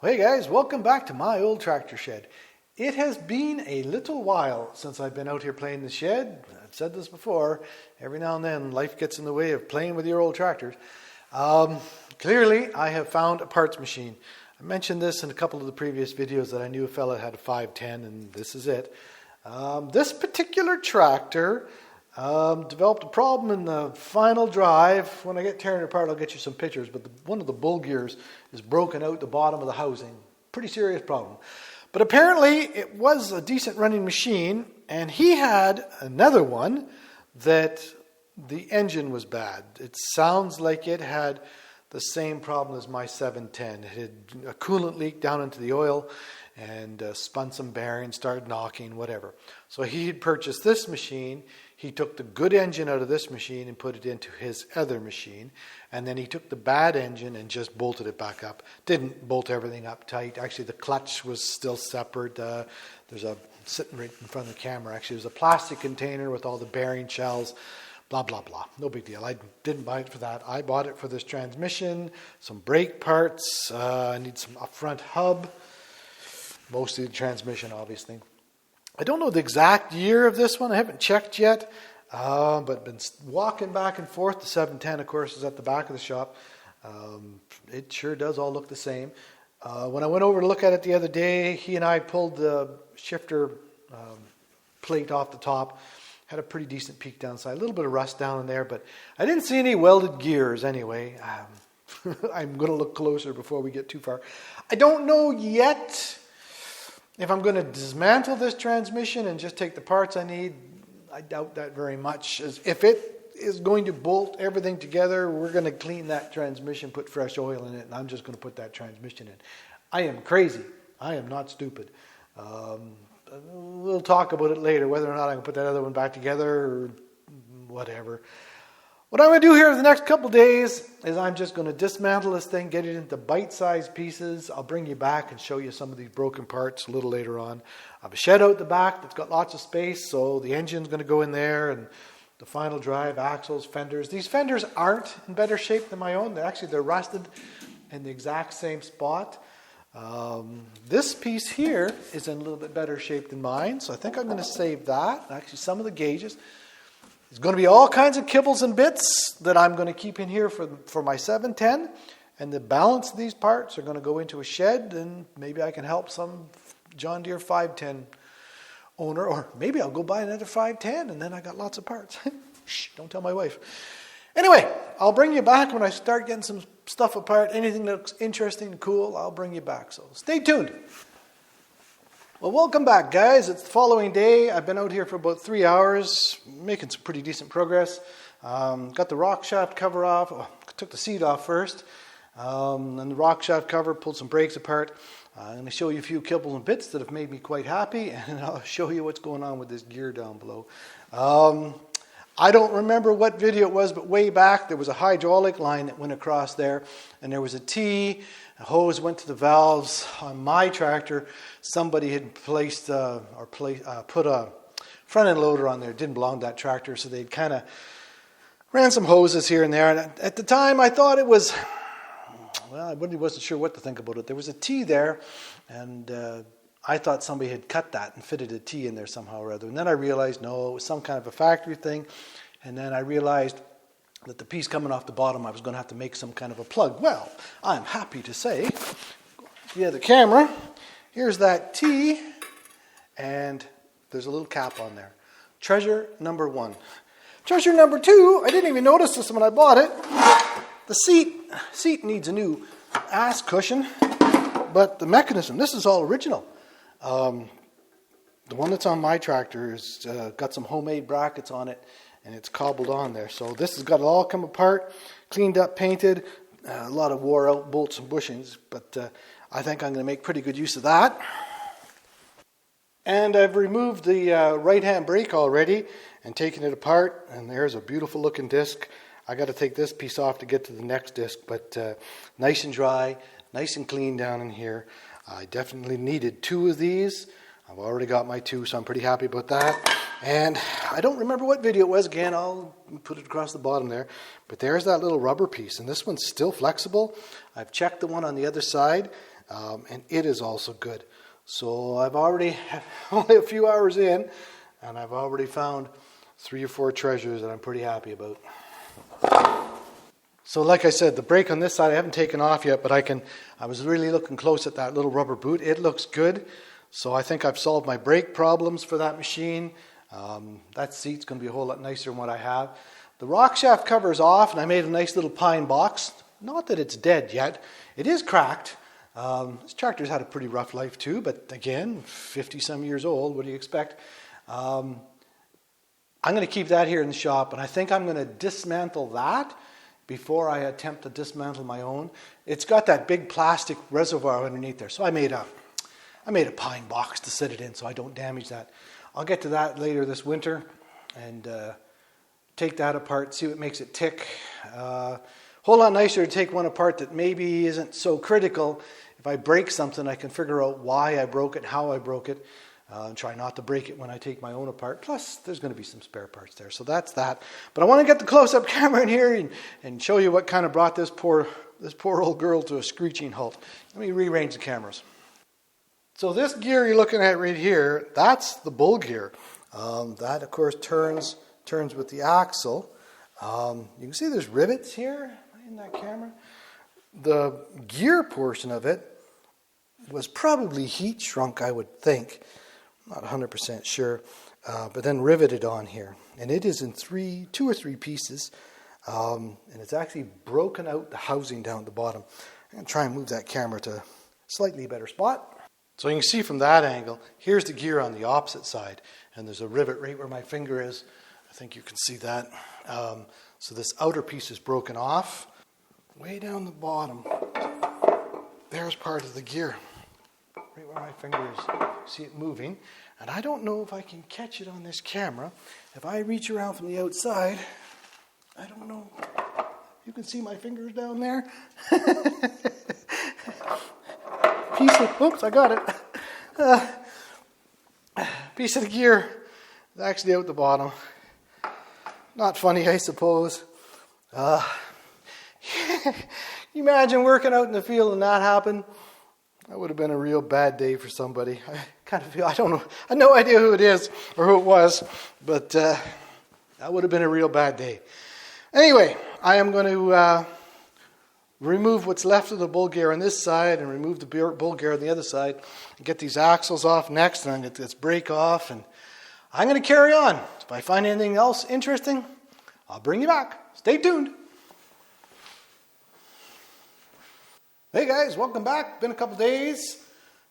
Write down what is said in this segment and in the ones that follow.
Hey guys, welcome back to my old tractor shed. It has been a little while since I've been out here playing the shed. I've said this before, every now and then life gets in the way of playing with your old tractors. Clearly I have found a parts machine. I mentioned this in a couple of the previous videos that I knew a fella had a 510 and this is it. This particular tractor developed a problem in the final drive. When I get tearing it apart, I'll get you some pictures, but one of the bull gears is broken out the bottom of the housing. Pretty serious problem. But apparently it was a decent running machine, and he had another one that the engine was bad. It sounds like it had the same problem as my 710. It had a coolant leak down into the oil and spun some bearings, started knocking, whatever. So he had purchased this machine. He took the good engine out of this machine and put it into his other machine. And then he took the bad engine and just bolted it back up. Didn't bolt everything up tight. Actually, the clutch was still separate. There's a, sitting right in front of the camera, actually, there's a plastic container with all the bearing shells. Blah, blah, blah. No big deal. I didn't buy it for that. I bought it for this transmission, some brake parts. I need a front hub. Mostly the transmission, obviously. I don't know the exact year of this one. I haven't checked yet, but been walking back and forth. The 710, of course, is at the back of the shop. It sure does all look the same. When I went over to look at it the other day, he and I pulled the shifter plate off the top. Had a pretty decent peak downside. A little bit of rust down in there, but I didn't see any welded gears anyway. I'm going to look closer before we get too far. I don't know yet if I'm going to dismantle this transmission and just take the parts I need. I doubt that very much. If it is going to bolt everything together, we're going to clean that transmission, put fresh oil in it, and I'm just going to put that transmission in. I am crazy. I am not stupid. We'll talk about it later, whether or not I can put that other one back together or whatever. What I'm going to do here for the next couple days is I'm just going to dismantle this thing, get it into bite-sized pieces. I'll bring you back and show you some of these broken parts a little later on. I have a shed out the back that's got lots of space, so the engine's going to go in there, and the final drive, axles, fenders. These fenders aren't in better shape than my own. They're rusted in the exact same spot. This piece here is in a little bit better shape than mine, so I think I'm going to save that. Actually, some of the gauges. There's going to be all kinds of kibbles and bits that I'm going to keep in here for my 710, and the balance of these parts are going to go into a shed, and maybe I can help some John Deere 510 owner, or maybe I'll go buy another 510 and then I got lots of parts. Shh, don't tell my wife. Anyway, I'll bring you back when I start getting some stuff apart. Anything that looks interesting and cool, I'll bring you back, so stay tuned. Well, welcome back, guys. It's the following day. I've been out here for about 3 hours, making some pretty decent progress. Got the rock shaft cover off. Took the seat off first. And the rock shaft cover, pulled some brakes apart. I'm going to show you a few kibbles and bits that have made me quite happy, and I'll show you what's going on with this gear down below. I don't remember what video it was, but way back there was a hydraulic line that went across there, and there was a T. A hose went to the valves. On my tractor, somebody had put a front end loader on there. It didn't belong to that tractor, so they'd kind of ran some hoses here and there. And at the time, I thought it was, well, I really wasn't sure what to think about it. There was a T there, and I thought somebody had cut that and fitted a T in there somehow or other. And then I realized, no, it was some kind of a factory thing. And then I realized that the piece coming off the bottom, I was going to have to make some kind of a plug. Well, I'm happy to say, via the camera, here's that T, and there's a little cap on there. Treasure number 1. Treasure number 2, I didn't even notice this when I bought it. The seat needs a new ass cushion, but the mechanism, this is all original. The one that's on my tractor has got some homemade brackets on it, and it's cobbled on there. So this has got to all come apart, cleaned up, painted, a lot of wore out bolts and bushings, but I think I'm going to make pretty good use of that. And I've removed the right-hand brake already and taken it apart, and there's a beautiful looking disc. I got to take this piece off to get to the next disc, but nice and dry, nice and clean down in here. I definitely needed 2 of these. I've already got my 2, so I'm pretty happy about that. And I don't remember what video it was. Again, I'll put it across the bottom there. But there's that little rubber piece, and this one's still flexible. I've checked the one on the other side. and it is also good. So I've already only a few hours in, and I've already found 3 or 4 treasures that I'm pretty happy about. So like I said, the brake on this side I haven't taken off yet, but I was really looking close at that little rubber boot. It looks good. So I think I've solved my brake problems for that machine. That seat's going to be a whole lot nicer than what I have. The rock shaft cover is off, and I made a nice little pine box. Not that it's dead yet. It is cracked. This tractor's had a pretty rough life too, but again, 50-some years old, what do you expect? I'm going to keep that here in the shop, and I think I'm going to dismantle that before I attempt to dismantle my own. It's got that big plastic reservoir underneath there, so I made a pine box to set it in so I don't damage that. I'll get to that later this winter and take that apart, see what makes it tick. Whole lot nicer to take one apart that maybe isn't so critical. If I break something, I can figure out why I broke it, how I broke it, and try not to break it when I take my own apart. Plus, there's going to be some spare parts there, so that's that. But I want to get the close-up camera in here and show you what kind of brought this poor old girl to a screeching halt. Let me rearrange the cameras. So this gear you're looking at right here, that's the bull gear. That, of course, turns with the axle. You can see there's rivets here in that camera. The gear portion of it was probably heat shrunk, I would think. I'm not 100% sure. But then riveted on here. And it is in 2 or 3 pieces. And it's actually broken out the housing down at the bottom. I'm going to try and move that camera to a slightly better spot. So you can see from that angle, here's the gear on the opposite side. And there's a rivet right where my finger is. I think you can see that. So this outer piece is broken off. Way down the bottom, there's part of the gear. Right where my finger is. See it moving. And I don't know if I can catch it on this camera. If I reach around from the outside, I don't know. You can see my fingers down there. Oops, I got it. Piece of the gear is actually out the bottom. Not funny, I suppose. You imagine working out in the field and that happened? That would have been a real bad day for somebody. I kind of feel, I don't know, I have no idea who it is or who it was, but that would have been a real bad day. Anyway, I am going to remove what's left of the bull gear on this side and remove the bull gear on the other side and get these axles off next and get this brake off, and I'm going to carry on. If I find anything else interesting, I'll bring you back. Stay tuned. Hey guys, welcome back. Been a couple days.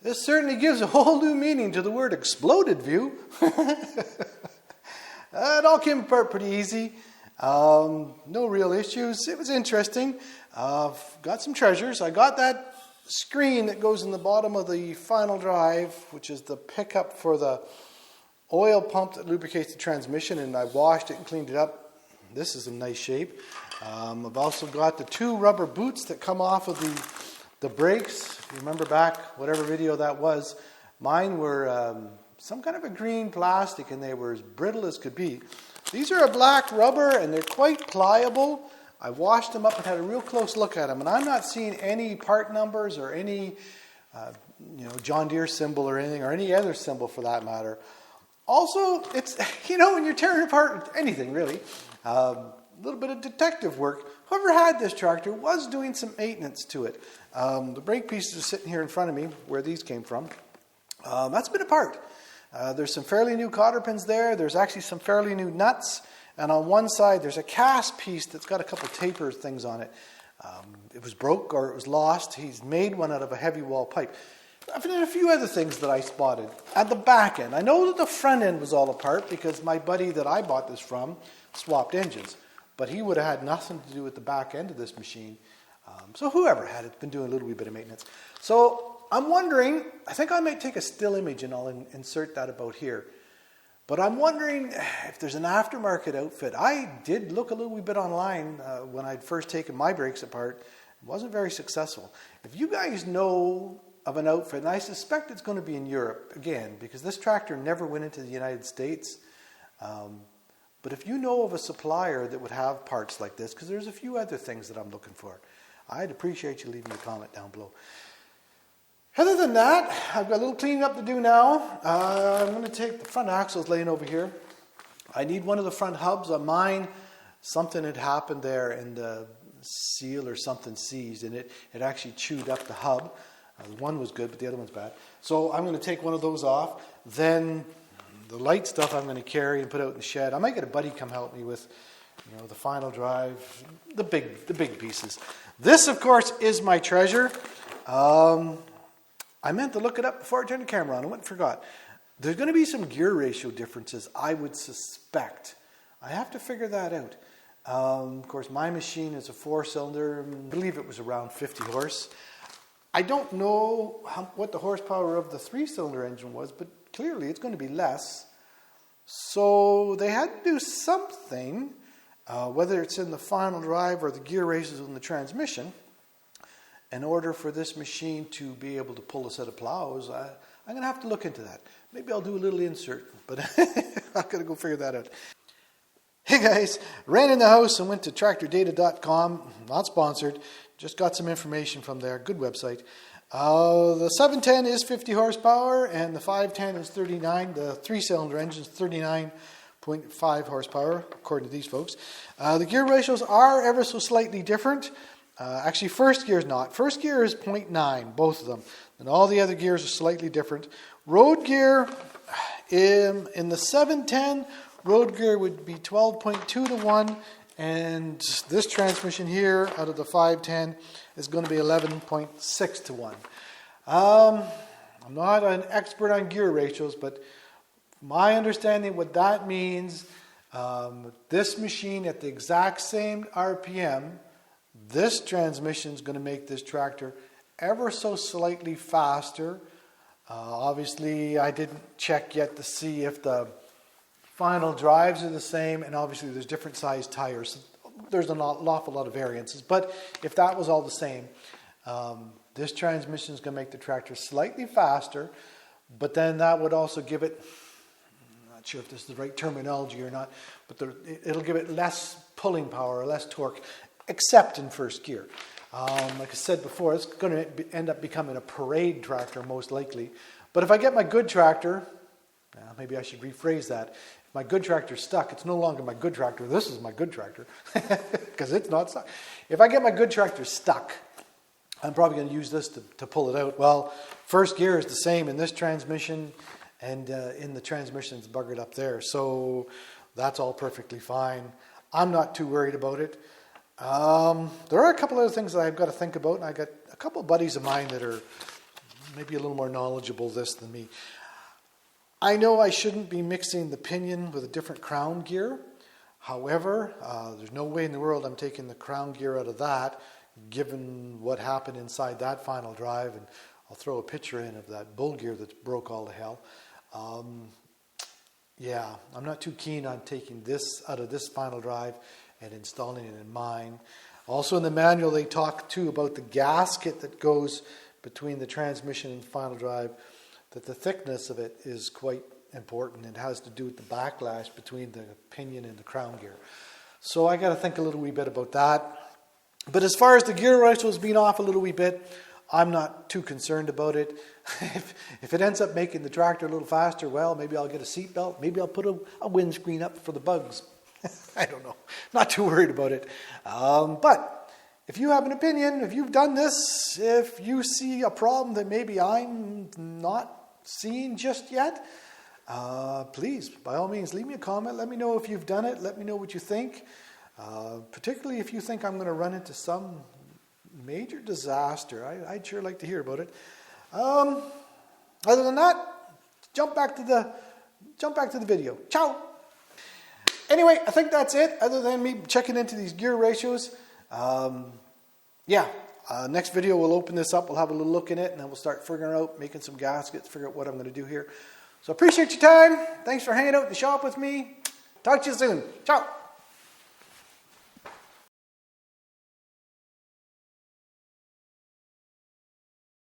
This certainly gives a whole new meaning to the word exploded view. It all came apart pretty easy. No real issues. It was interesting. Got some treasures. I got that screen that goes in the bottom of the final drive, which is the pickup for the oil pump that lubricates the transmission, and I washed it and cleaned it up. This is in nice shape. I've also got the 2 rubber boots that come off of the brakes. If you remember back, whatever video that was, mine were some kind of a green plastic, and they were as brittle as could be. These are a black rubber, and they're quite pliable. I washed them up and had a real close look at them, and I'm not seeing any part numbers or any John Deere symbol or anything, or any other symbol for that matter. Also, it's, when you're tearing apart anything really, a little bit of detective work. Whoever had this tractor was doing some maintenance to it. The brake pieces are sitting here in front of me, where these came from. That's been apart. There's some fairly new cotter pins there. There's actually some fairly new nuts. And on one side, there's a cast piece that's got a couple taper things on it. It was broke or it was lost. He's made one out of a heavy wall pipe. I've done a few other things that I spotted. At the back end, I know that the front end was all apart because my buddy that I bought this from swapped engines. But he would have had nothing to do with the back end of this machine. So whoever had it been doing a little wee bit of maintenance. So I'm wondering, I think I might take a still image and I'll insert that about here. But I'm wondering if there's an aftermarket outfit. I did look a little wee bit online when I'd first taken my brakes apart. It wasn't very successful. If you guys know of an outfit, and I suspect it's going to be in Europe, again, because this tractor never went into the United States. But if you know of a supplier that would have parts like this, because there's a few other things that I'm looking for, I'd appreciate you leaving a comment down below. Other than that, I've got a little cleaning up to do now. I'm going to take the front axles laying over here. I need one of the front hubs on mine. Something had happened there and the seal or something seized and it actually chewed up the hub. One was good, but the other one's bad. So I'm going to take one of those off. Then the light stuff I'm going to carry and put out in the shed. I might get a buddy come help me with, the final drive, the big pieces. This, of course, is my treasure. I meant to look it up before I turned the camera on. I went and forgot. There's going to be some gear ratio differences, I would suspect. I have to figure that out. Of course, my machine is a 4-cylinder. I believe it was around 50 horse. I don't know what the horsepower of the 3-cylinder engine was, but clearly it's going to be less. So they had to do something, whether it's in the final drive or the gear ratios in the transmission, in order for this machine to be able to pull a set of plows. I'm going to have to look into that. Maybe I'll do a little insert, but I've got to go figure that out. Hey guys, ran in the house and went to tractordata.com, not sponsored, just got some information from there, good website. The 710 is 50 horsepower and the 510 is 39. The 3-cylinder engine is 39.5 horsepower, according to these folks. The gear ratios are ever so slightly different. Actually, first gear is not. First gear is 0.9, both of them. And all the other gears are slightly different. Road gear, in the 710, road gear would be 12.2 to 1. And this transmission here, out of the 510, is going to be 11.6 to 1. I'm not an expert on gear ratios, but my understanding what that means, this machine at the exact same RPM, this transmission is going to make this tractor ever so slightly faster. Obviously, I didn't check yet to see if the final drives are the same, and obviously there's different size tires. There's an awful lot of variances, but if that was all the same, this transmission is going to make the tractor slightly faster, but then that would also give it, I'm not sure if this is the right terminology or not, but it'll give it less pulling power or less torque, except in first gear. Like I said before, it's going to end up becoming a parade tractor most likely. But if I get my good tractor, maybe I should rephrase that. If my good tractor's stuck, it's no longer my good tractor. This is my good tractor because it's not stuck. If I get my good tractor stuck, I'm probably going to use this to pull it out. Well, first gear is the same in this transmission and in the transmission it's buggered up there. So that's all perfectly fine. I'm not too worried about it. There are a couple other things that I've got to think about, and I got a couple of buddies of mine that are maybe a little more knowledgeable this than me. I know I shouldn't be mixing the pinion with a different crown gear. However, there's no way in the world I'm taking the crown gear out of that, given what happened inside that final drive, and I'll throw a picture in of that bull gear that broke all to hell. Yeah, I'm not too keen on taking this out of this final drive and installing it in mine. Also in the manual they talk too about the gasket that goes between the transmission and final drive, that the thickness of it is quite important. It has to do with the backlash between the pinion and the crown gear. So I got to think a little wee bit about that. But as far as the gear ratios being off a little wee bit, I'm not too concerned about it. If it ends up making the tractor a little faster, well, maybe I'll get a seat belt. Maybe I'll put a windscreen up for the bugs. I don't know. Not too worried about it. But if you have an opinion, if you've done this, if you see a problem that maybe I'm not seeing just yet, please, by all means, leave me a comment. Let me know if you've done it. Let me know what you think. Particularly if you think I'm going to run into some major disaster. I'd sure like to hear about it. Other than that, jump back to the video. Ciao. Anyway, I think that's it, other than me checking into these gear ratios. Next video we'll open this up, we'll have a little look in it, and then we'll start figuring out, making some gaskets, figure out what I'm going to do here. So appreciate your time. Thanks for hanging out in the shop with me. Talk to you soon. Ciao.